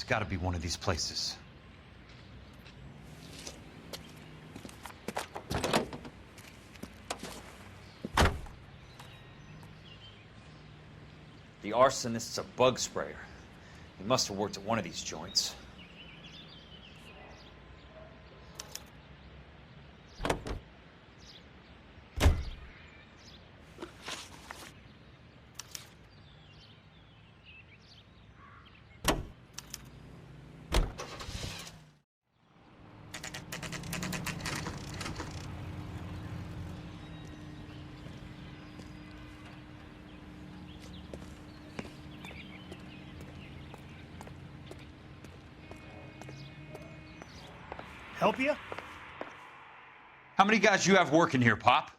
gotta be one of these places. The arsonist's a bug sprayer. He must have worked at one of these joints. Help you? How many guys you have working here, Pop?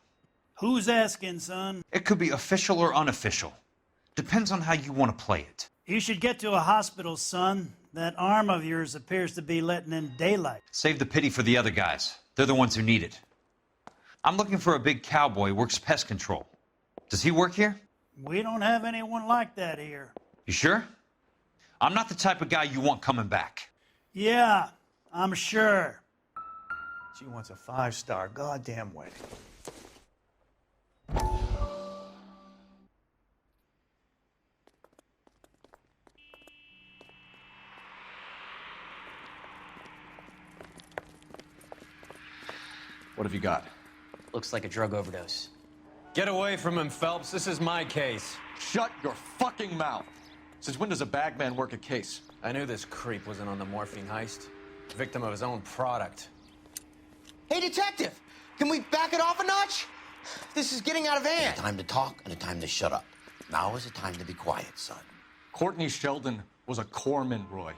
Who's asking, son? It could be official or unofficial. Depends on how you want to play it. You should get to a hospital, son. That arm of yours appears to be letting in daylight. Save the pity for the other guys. They're the ones who need it. I'm looking for a big cowboy who works pest control. Does he work here? We don't have anyone like that here. You sure? I'm not the type of guy you want coming back. Yeah, I'm sure. She wants a 5-star goddamn wedding. What have you got? Looks like a drug overdose. Get away from him, Phelps. This is my case. Shut your fucking mouth! Since when does a bagman work a case? I knew this creep wasn't on the morphine heist. Victim of his own product. Hey, detective! Can we back it off a notch? This is getting out of hand. A time to talk and a time to shut up. Now is the time to be quiet, son. Courtney Sheldon was a corpsman, Roy.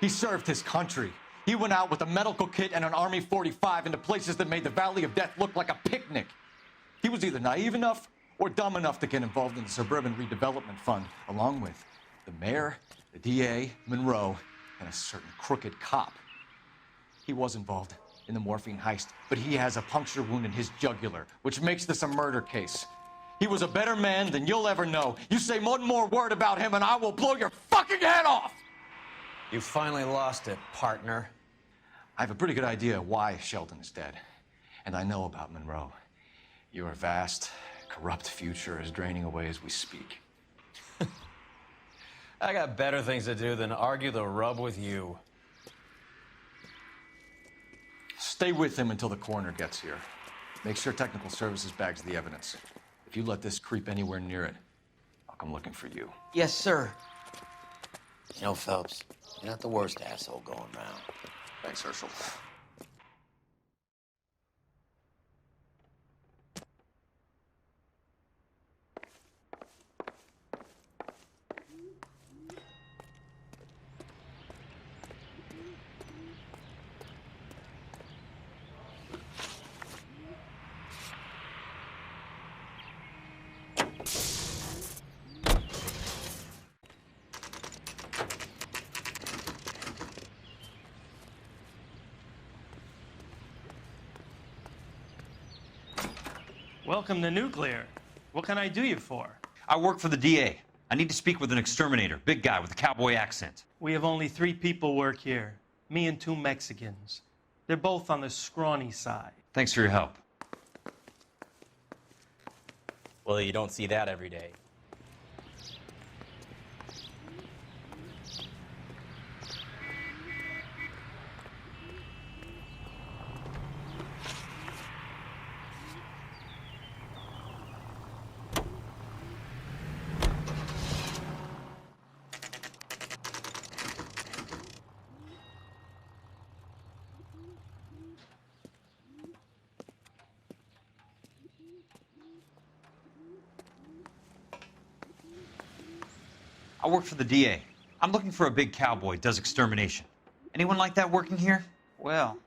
He served his country. He went out with a medical kit and an Army 45 into places that made the Valley of Death look like a picnic. He was either naive enough or dumb enough to get involved in the Suburban Redevelopment Fund, along with the mayor, the DA, Monroe, and a certain crooked cop. He was involved in the morphine heist, but he has a puncture wound in his jugular, which makes this a murder case. He was a better man than you'll ever know. You say one more word about him and I will blow your fucking head off! You finally lost it, partner. I have a pretty good idea why Sheldon is dead. And I know about Monroe. Your vast, corrupt future is draining away as we speak. I got better things to do than argue the rub with you. Stay with him until the coroner gets here. Make sure technical services bags the evidence. If you let this creep anywhere near it, I'll come looking for you. Yes, sir. You know, Phelps, you're not the worst asshole going around. Thanks, Herschel. Welcome to Nuclear. What can I do you for? I work for the DA. I need to speak with an exterminator, big guy with a cowboy accent. We have only 3 people work here. Me and 2 Mexicans. They're both on the scrawny side. Thanks for your help. Well, you don't see that every day. I work for the DA. I'm looking for a big cowboy who does extermination. Anyone like that working here? Well,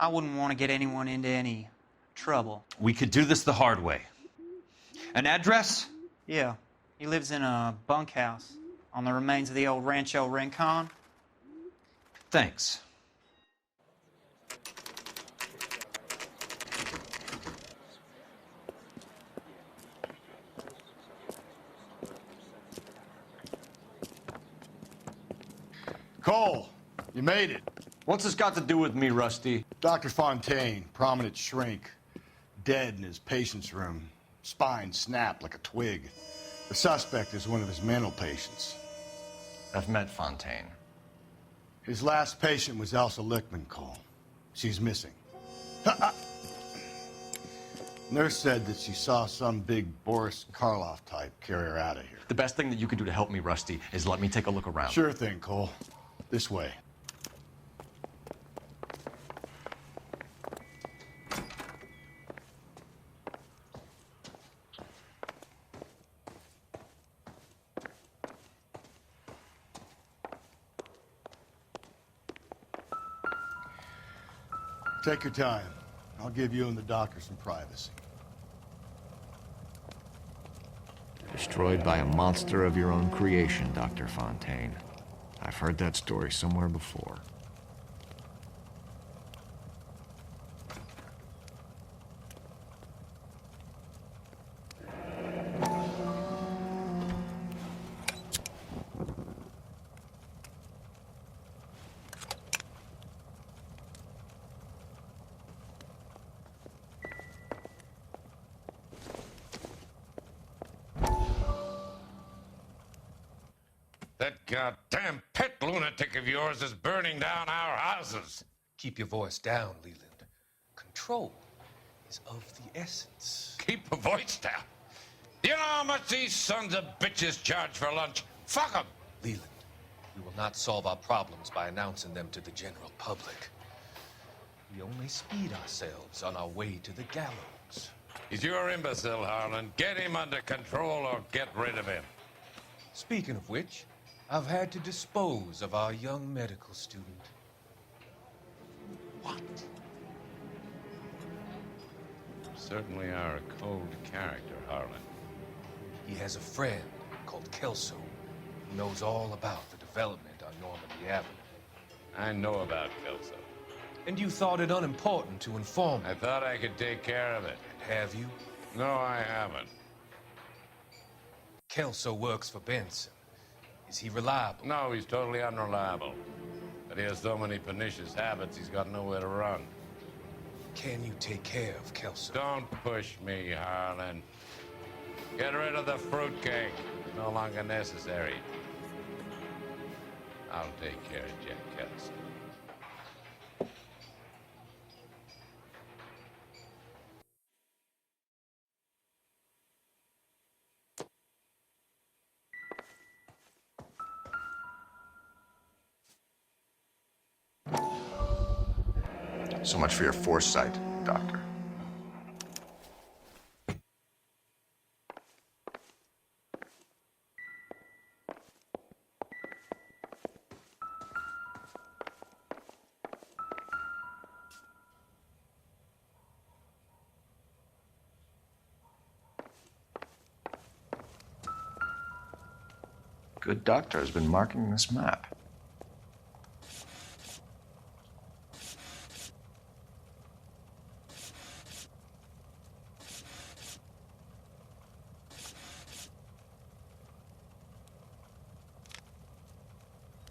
I wouldn't want to get anyone into any trouble. We could do this the hard way. An address? Yeah, he lives in a bunkhouse on the remains of the old Rancho Rincon. Thanks. Cole, you made it. What's this got to do with me, Rusty? Dr. Fontaine, prominent shrink, dead in his patient's room, spine snapped like a twig. The suspect is one of his mental patients. I've met Fontaine. His last patient was Elsa Lichtman, Cole. She's missing. Nurse said that she saw some big Boris Karloff type carry her out of here. The best thing that you can do to help me, Rusty, is let me take a look around. Sure thing, Cole. This way. Take your time. I'll give you and the doctor some privacy. Destroyed by a monster of your own creation, Dr. Fontaine. I've heard that story somewhere before. That goddamn pet lunatic of yours is burning down our houses. Keep your voice down, Leland. Control is of the essence. Keep a voice down. You know how much these sons of bitches charge for lunch? Fuck them. Leland, we will not solve our problems by announcing them to the general public. We only speed ourselves on our way to the gallows. He's your imbecile, Harlan. Get him under control or get rid of him. Speaking of which, I've had to dispose of our young medical student. What? You certainly are a cold character, Harlan. He has a friend called Kelso who knows all about the development on Normandy Avenue. I know about Kelso. And you thought it unimportant to inform me. I thought I could take care of it. Have you? No, I haven't. Kelso works for Benson. Is he reliable? No, he's totally unreliable. But he has so many pernicious habits, he's got nowhere to run. Can you take care of Kelso? Don't push me, Harlan. Get rid of the fruitcake. No longer necessary. I'll take care of Jack Kelso. So much for your foresight, Doctor. Good doctor has been marking this map.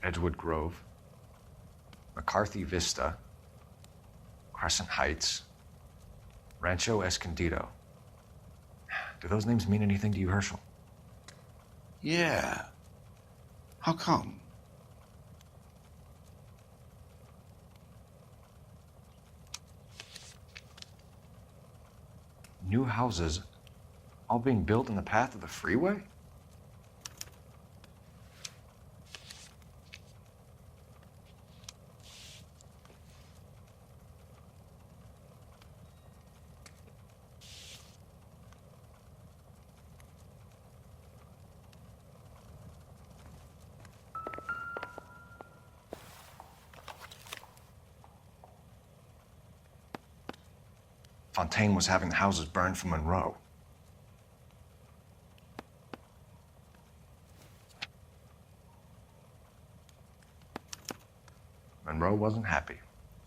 Edgewood Grove, McCarthy Vista, Crescent Heights, Rancho Escondido. Do those names mean anything to you, Herschel? Yeah. How come? New houses all being built in the path of the freeway? Fontaine was having the houses burned for Monroe. Monroe wasn't happy.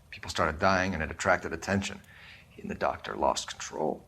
People started dying and it attracted attention. He and the doctor lost control.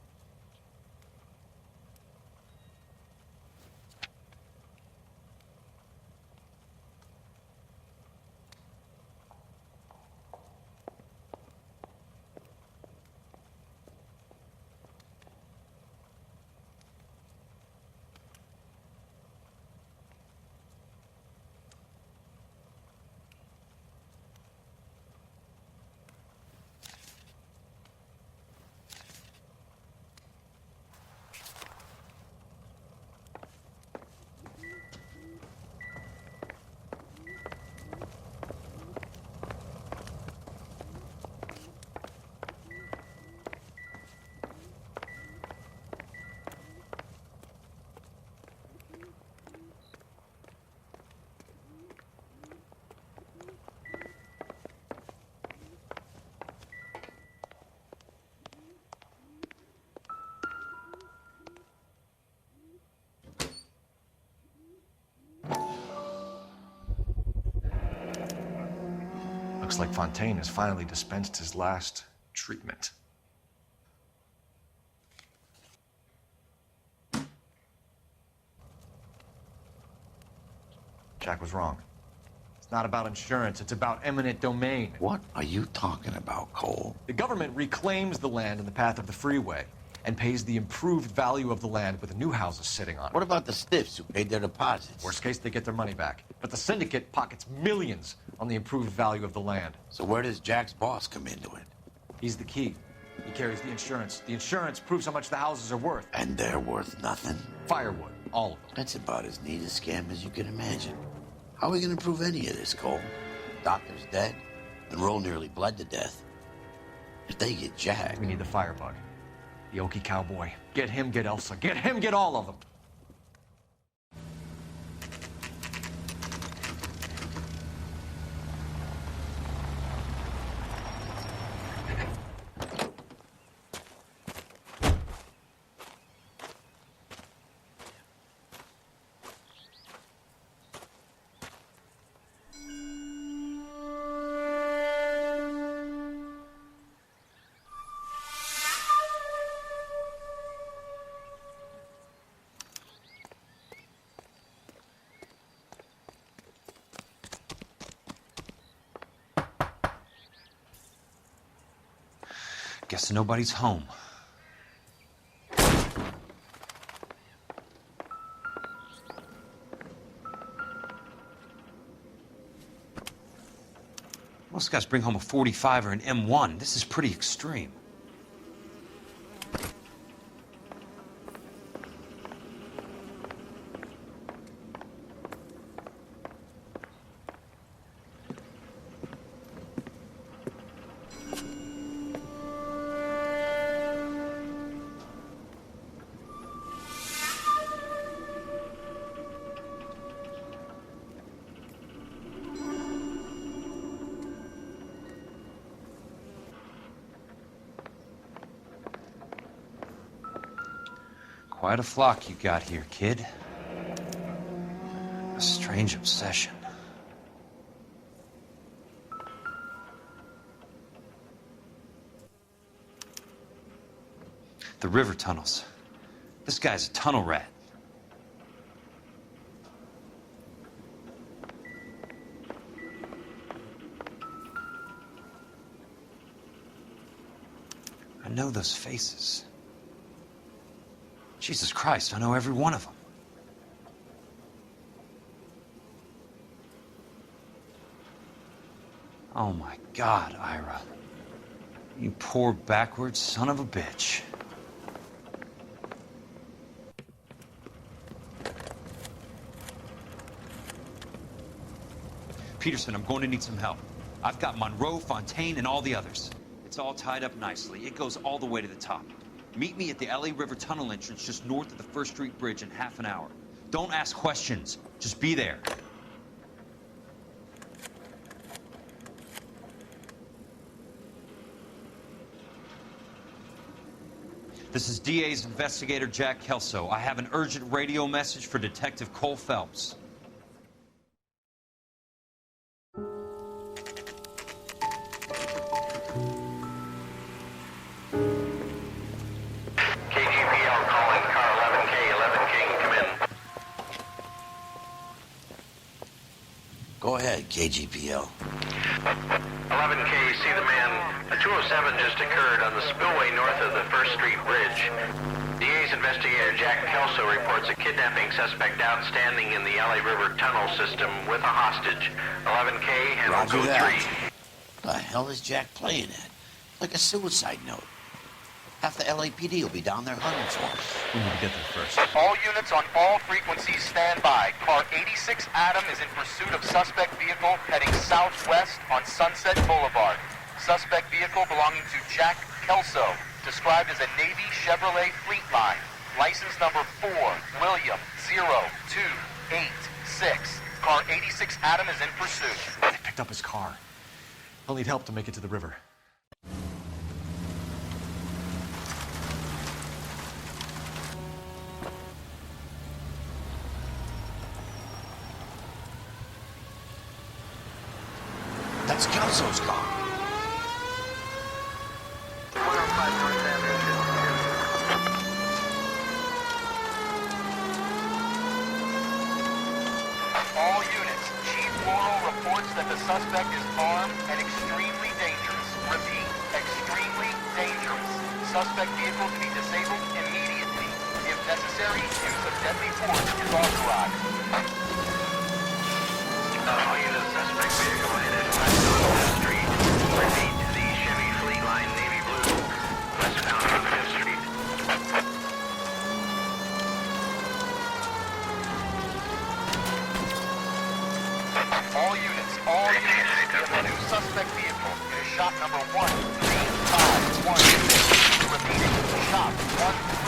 Looks like Fontaine has finally dispensed his last treatment. Jack was wrong. It's not about insurance, it's about eminent domain. What are you talking about, Cole? The government reclaims the land in the path of the freeway and pays the improved value of the land with the new houses sitting on it. What about the stiffs who paid their deposits? Worst case, they get their money back. But the syndicate pockets millions on the improved value of the land. So where does Jack's boss come into it? He's the key. He carries the insurance. The insurance proves how much the houses are worth. And they're worth nothing? Firewood, all of them. That's about as neat a scam as you can imagine. How are we going to prove any of this, Cole? Doctor's dead, and Roll nearly bled to death. If they get Jack... We need the firebug. The Okie cowboy. Get him, get Elsa. Get him, get all of them. Guess nobody's home. Most guys bring home a 45 or an M1. This is pretty extreme. Quite a flock you got here, kid. A strange obsession. The river tunnels. This guy's a tunnel rat. I know those faces. Jesus Christ, I know every one of them. Oh my God, Ira. You poor backwards son of a bitch. Peterson, I'm going to need some help. I've got Monroe, Fontaine, and all the others. It's all tied up nicely. It goes all the way to the top. Meet me at the LA River Tunnel entrance just north of the First Street Bridge in half an hour. Don't ask questions. Just be there. This is DA's investigator Jack Kelso. I have an urgent radio message for Detective Cole Phelps. Go ahead, KGPL. 11K, see the man. A 207 just occurred on the spillway north of the First Street Bridge. DA's investigator Jack Kelso reports a kidnapping suspect outstanding in the LA River tunnel system with a hostage. 11K, handle Roger code that. 3. The hell is Jack playing at? Like a suicide note. Half the LAPD will be down there hunting for him. We need to get there first. All units on all frequencies stand by. Car 86 Adam is in pursuit of suspect vehicle heading southwest on Sunset Boulevard. Suspect vehicle belonging to Jack Kelso, described as a Navy Chevrolet Fleetline. License number 4, William 0286. Car 86 Adam is in pursuit. They picked up his car. He'll need help to make it to the river. That's Kelso's car. All units, Chief Laurel reports that the suspect is armed and extremely dangerous. Repeat, extremely dangerous. Suspect vehicle to be disabled immediately. If necessary, use of deadly force is authorized. All units, suspect vehicle headed west on 5th Street. Repeat, the Chevy Fleet Line Navy Blue, westbound on 5th Street. All units, we have a new suspect vehicle. It is shop number 13516. Repeating, shop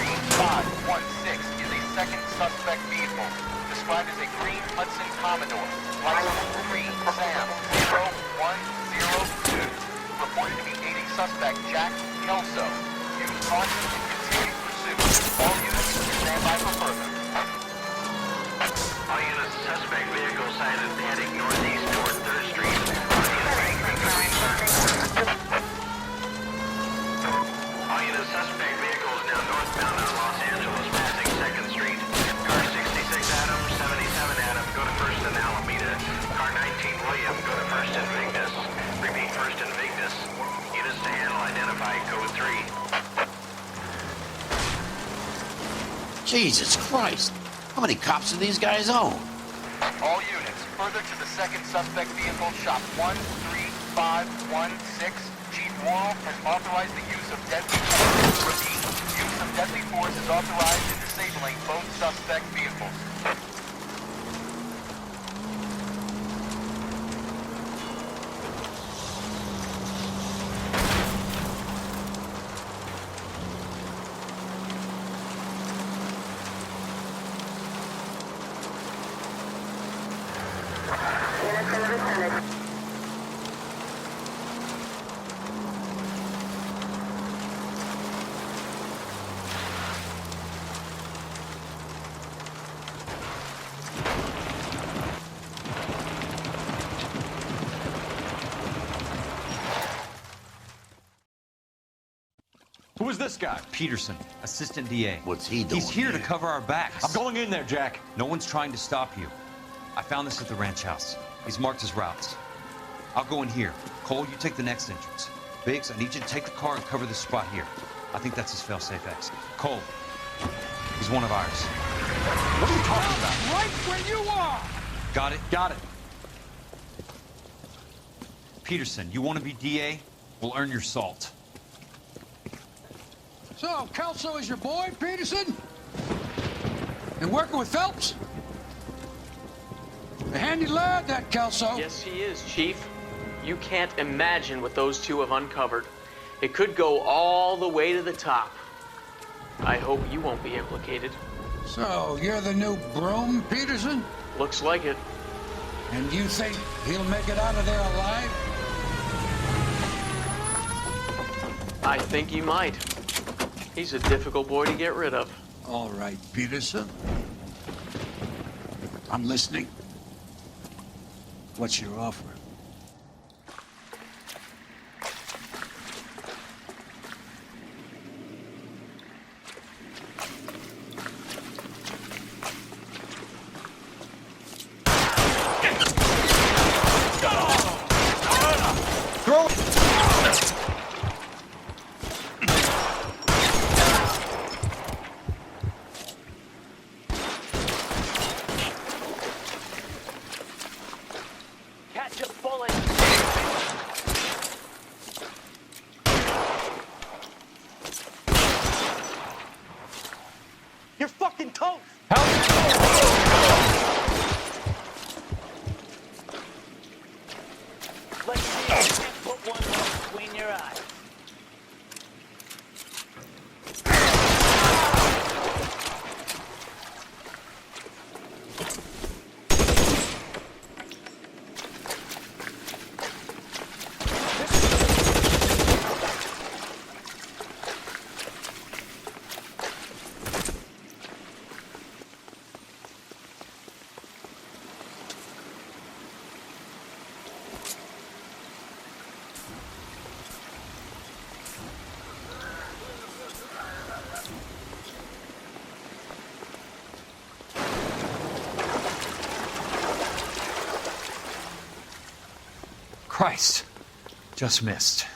13516 is a second suspect vehicle, described as a green Hudson Commodore, license 3 Sam 0102. Reported to be aiding suspect Jack Kelso. Use caution in continued pursuit. All units, stand by for further. All units, suspect vehicle sighted heading northeast toward 3rd Street. All units, suspect vehicle is now northbound on Los Angeles, passing 2nd Street. Car 66 Adam, 77 Adam, go to 1st and Alameda. Car 19 William, go to 1st and Vignes. Repeat, 1st and Vignes. Units to handle, identify code 3. Jesus Christ. How many cops do these guys own? All units, further to the second suspect vehicle, shop 13516. Chief Worrell has authorized the use of deadly force. Repeat, use of deadly force is authorized in disabling both suspect vehicles. Who is this guy? Peterson, assistant DA. What's he doing He's here to cover our backs. I'm going in there, Jack. No one's trying to stop you. I found this at the ranch house. He's marked his routes. I'll go in here. Cole, you take the next entrance. Biggs, I need you to take the car and cover this spot here. I think that's his fail-safe exit. Cole, he's one of ours. What are you talking about? Right where you are! Got it? Got it. Peterson, you want to be DA? We'll earn your salt. So, Kelso is your boy, Peterson? And working with Phelps? A handy lad, that Kelso. Yes, he is, Chief. You can't imagine what those two have uncovered. It could go all the way to the top. I hope you won't be implicated. So, you're the new broom, Peterson? Looks like it. And you think he'll make it out of there alive? I think he might. He's a difficult boy to get rid of. All right, Peterson. I'm listening. What's your offer? Catch a bullet! You're fucking toast! Let's see if you can put one between your eyes. Christ. Just missed.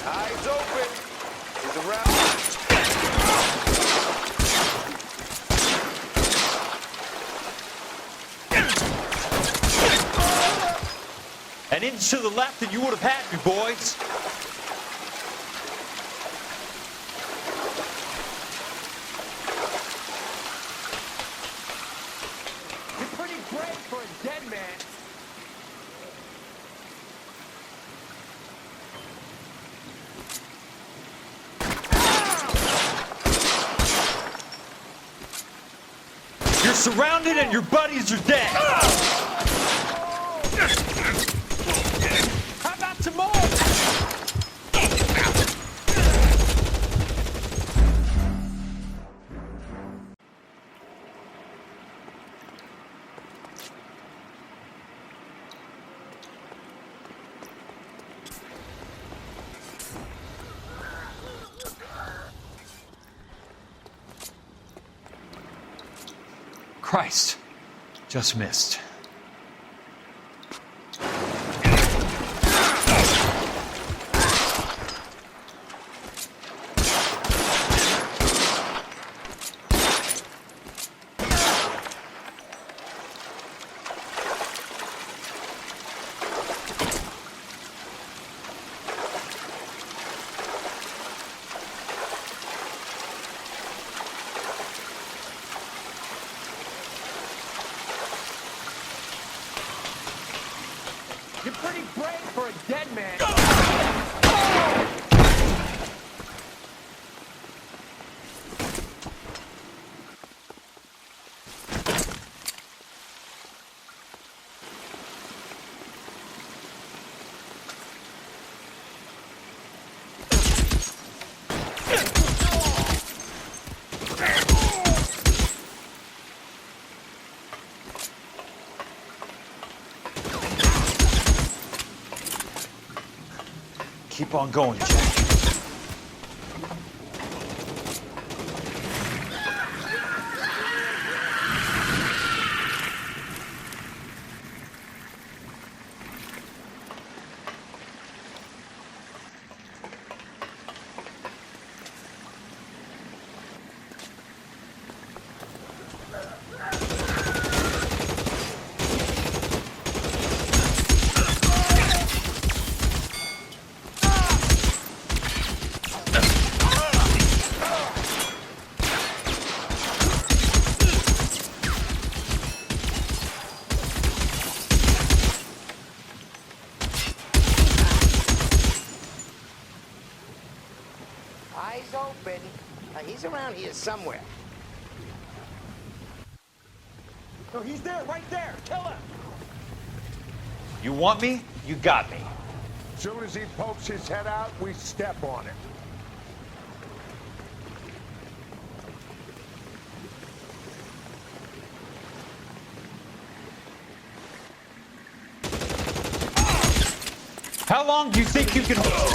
Eyes open. He's around. An inch to the left and you would have had me, boys. You're pretty brave for a dead man. You're surrounded and your buddies are dead. How about some more? Christ, just missed. You're pretty brave for a dead man. Keep on going, Jack. Eyes open. He's around here somewhere. No, he's there, right there. Kill him. You want me? You got me. Soon as he pokes his head out, we step on him. How long do you think you can hold?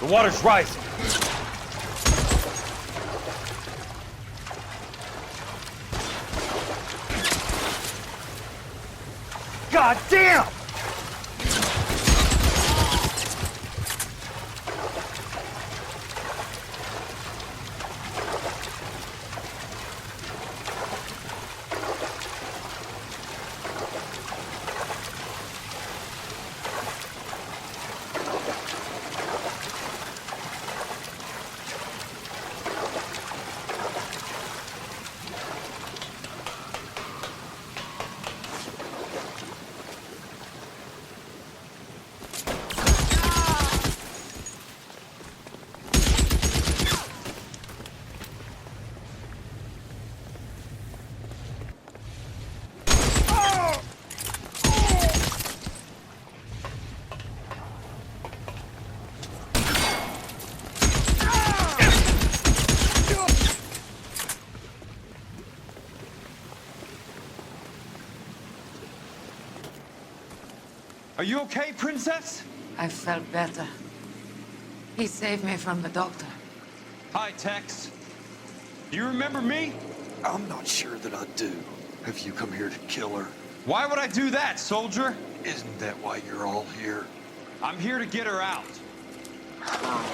The water's rising. God damn! Are you okay, Princess? I felt better. He saved me from the doctor. Hi, Tex. Do you remember me? I'm not sure that I do. Have you come here to kill her? Why would I do that, soldier? Isn't that why you're all here? I'm here to get her out. Her.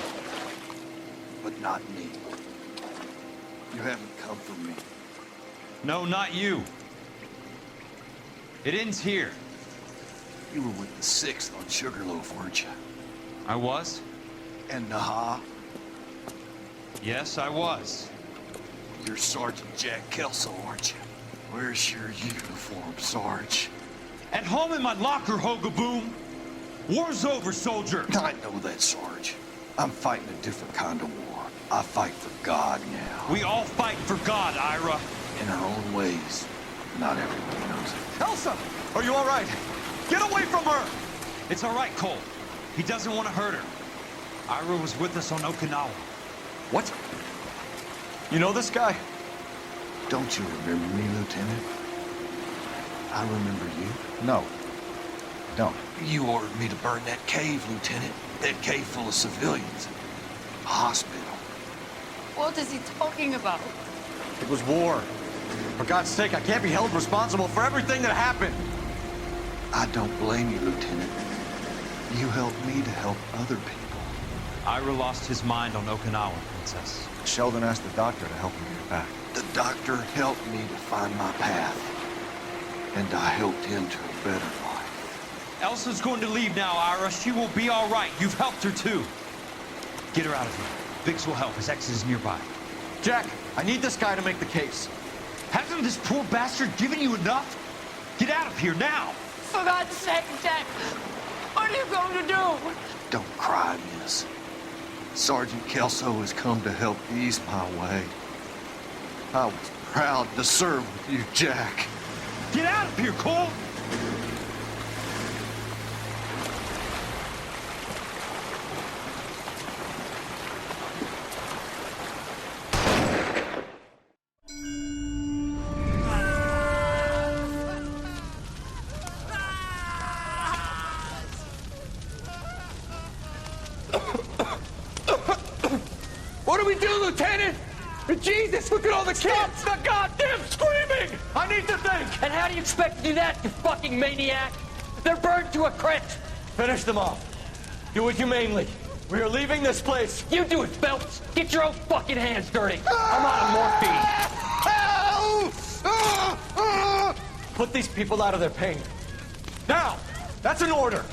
But not me. You haven't come for me. No, not you. It ends here. You were with the 6th on Sugarloaf, weren't you? I was? And Naha? Yes, I was. You're Sergeant Jack Kelso, aren't you? Where's your uniform, Sarge? At home in my locker, Hogaboom. War's over, soldier. I know that, Sarge. I'm fighting a different kind of war. I fight for God now. We all fight for God, Ira. In our own ways. Not everyone knows it. Elsa! Are you all right? Get away from her! It's all right, Cole. He doesn't want to hurt her. Ira was with us on Okinawa. What? You know this guy? Don't you remember me, Lieutenant? I remember you. No. Don't. You ordered me to burn that cave, Lieutenant. That cave full of civilians. A hospital. What is he talking about? It was war. For God's sake, I can't be held responsible for everything that happened. I don't blame you, Lieutenant. You helped me to help other people. Ira lost his mind on Okinawa, Princess. Sheldon asked the doctor to help him get back. The doctor helped me to find my path. And I helped him to a better life. Elsa's going to leave now, Ira. She will be all right. You've helped her, too. Get her out of here. Biggs will help. His exit is nearby. Jack, I need this guy to make the case. Hasn't this poor bastard given you enough? Get out of here now! For God's sake, Jack! What are you going to do? Don't cry, miss. Sergeant Kelso has come to help ease my way. I was proud to serve with you, Jack. Get out of here, Cole! What do we do, Lieutenant? Jesus, look at all the kids! The goddamn screaming! I need to think! And how do you expect to do that, you fucking maniac? They're burned to a crisp! Finish them off. Do it humanely. We are leaving this place. You do it, Phelps! Get your own fucking hands dirty! I'm out of morphine! Put these people out of their pain. Now! That's an order!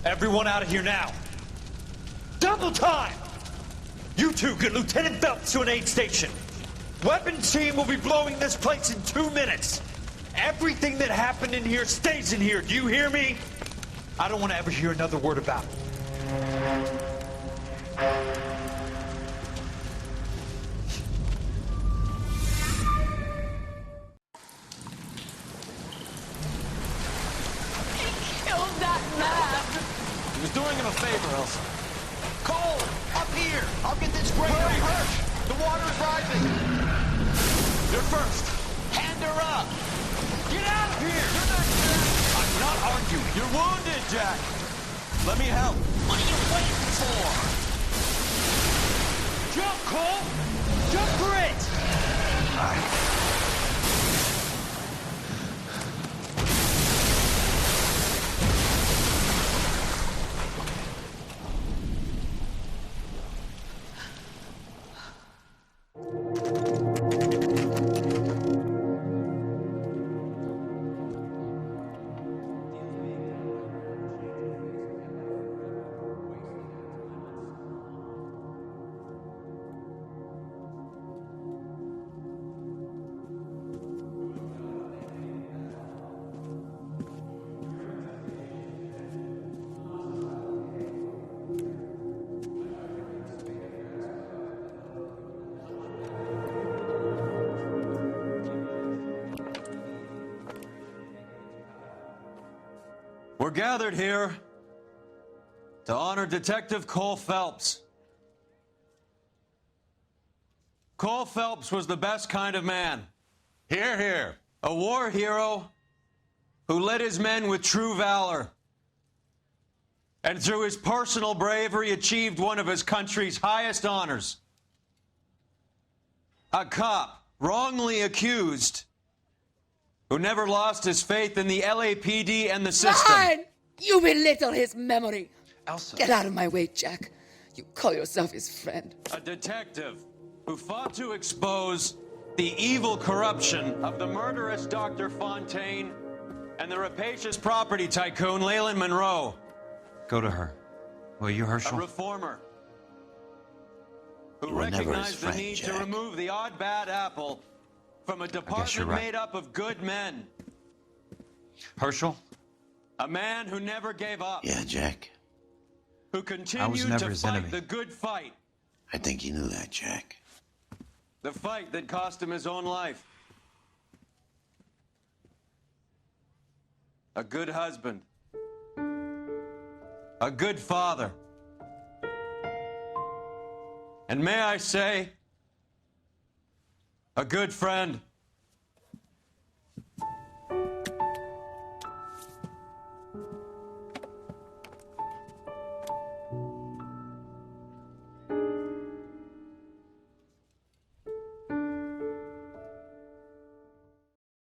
Everyone out of here now. Double time! You two get Lieutenant Phelps to an aid station. Weapons team will be blowing this place in 2 minutes. Everything that happened in here stays in here. Do you hear me? I don't want to ever hear another word about it. Killed that man! He was doing him a favor, Elsa. Cole, up here! I'll get this grader hurt! The water is rising! You're first. Hand her up! Get out of here! I'm not arguing. You're wounded, Jack. Let me help. What are you waiting for? Jump, Cole! Jump for it! We're gathered here to honor Detective Cole Phelps. Cole Phelps was the best kind of man. Hear, hear. A war hero who led his men with true valor. And through his personal bravery achieved one of his country's highest honors. A cop wrongly accused who never lost his faith in the LAPD and the system. Fine! You belittle his memory. Elsa. Get out of my way, Jack. You call yourself his friend. A detective who fought to expose the evil corruption of the murderous Dr. Fontaine and the rapacious property tycoon Leyland Monroe. Go to her. Will you, A Herschel? reformer who You were never his recognized the friend, need to Jack. remove the odd bad apple from a you're department right. made up of good men. Herschel? A man who never gave up. Yeah, Jack. Who I was continued never to his fight enemy. the good fight. I think you knew that, Jack. The fight that cost him his own life. A good husband. A good father. And may I say, a good friend.